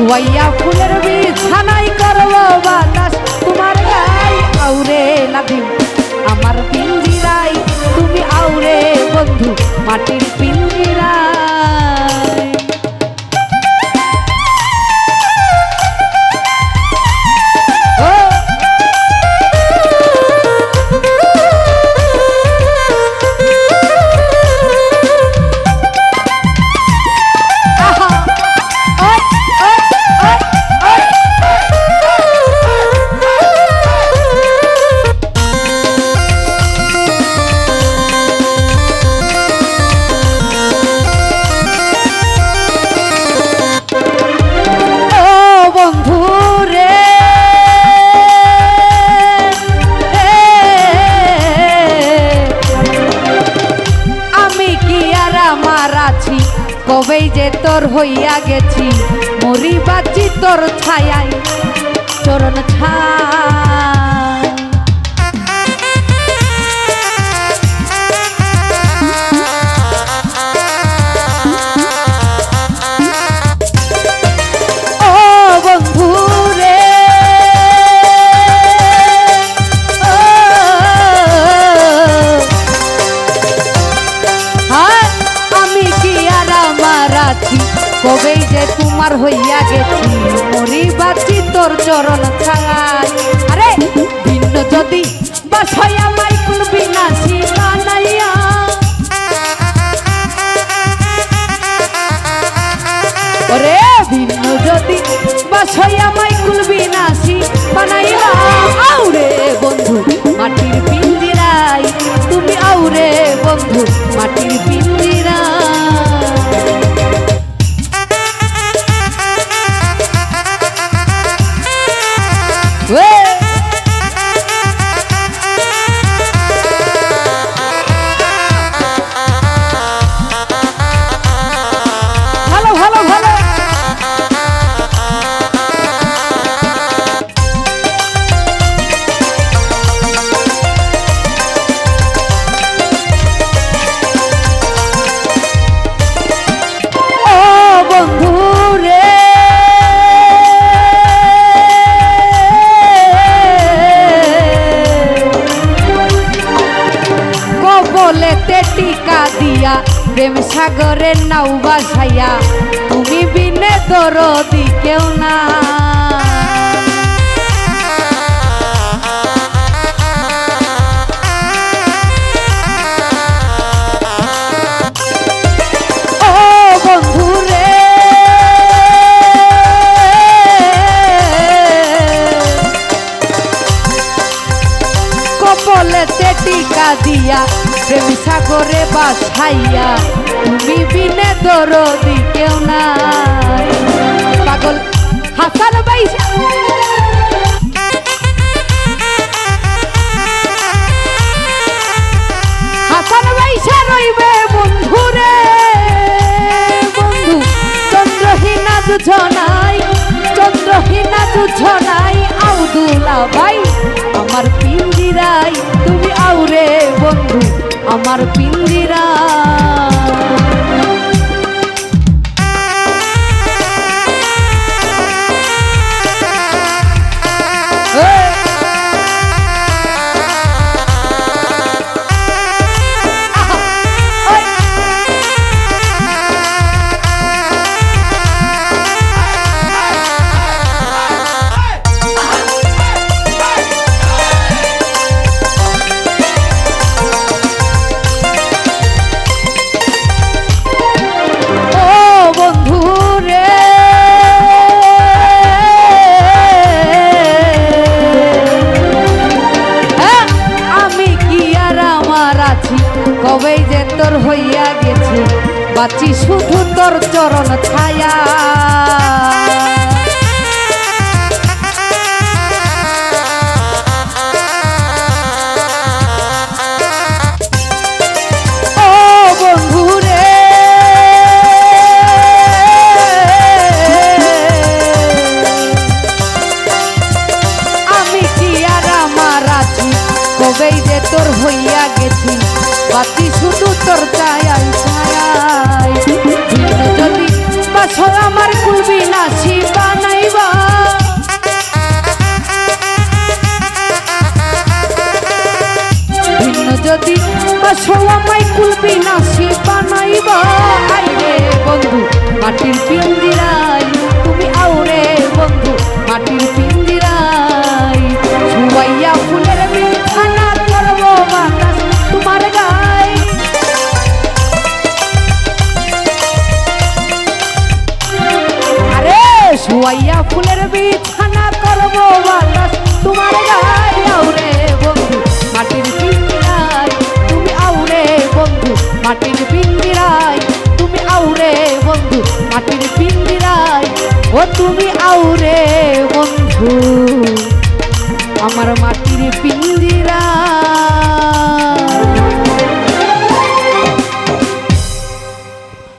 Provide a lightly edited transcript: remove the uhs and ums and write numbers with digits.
শুয়াইয়া ফুলের বিছানাই করবো বাতাস তোমার গায়ে আউরে নাদিম আমার পিঞ্জিরাই তুমি আউরে বন্ধু মাটির পিঞ্জিরায় কবেই যে তোর হইয়া গেছি মরি বাঁচি তোর ছায়াই চরণ ছায় ও বন্ধু রে আমি কি আর আমার আছি কবেই যে তোমার হইয়া গেছি মরি বাঁচি তোর চরণ ছায় আরে ভিন্ন যদি বাছাইয়া মাইকুল বিনাশী বানাইয়া ওরে ভিন্ন যদি বাছাইয়া মাইকুল বিনাশী বানাইয়া আউরে বন্ধু মাটির পিঞ্জিরায় তুমি আউরে বন্ধু মাটির পিঞ্জিরায় টিকা দিয়া প্রেম সাগরের নাও বাসাইয়া তুমি বিনে দরদি কেউ না ও বন্ধু রে কপলেতে টিকা দিয়া প্রেম সাগরে বাসাইয়া তুমি বিনে দরদি কেউ নাই পাগল হাসান বাইসা হাসান বাইসা রইবে বন্ধু রে বন্ধু চন্দ্রহীনা দুঝনাই চন্দ্রহীনা দুঝনাই আউদুলা ভাই আমার পিঞ্জিরাই তুমি আউরে বন্ধু আমার পিঞ্জিরা মাইকুল বিনাশী বানাইবা ভিন্ন যদি বাসো মাইকুল বিনাশী বানাইবা আইরে বন্ধু মাটির পিঞ্জিরায় তুমি আউরে বন্ধু মাটির পিঞ্জিরায় ছুয়াইয়া ফুলের বিছানা করবো বাতাস তোমার গায়ে আরে ছুয়াইয়া ফুলের বিছানা করবো বাতাস তোমার গায়ে আউরে বন্ধু মাটির পিঞ্জিরায় তুমি আউরে বন্ধু মাটির পিঞ্জিরায় তুমি আউরে বন্ধু মাটির পিঞ্জিরায় ও তুমি আউরে বন্ধু আমার মাটির পিঞ্জিরায়।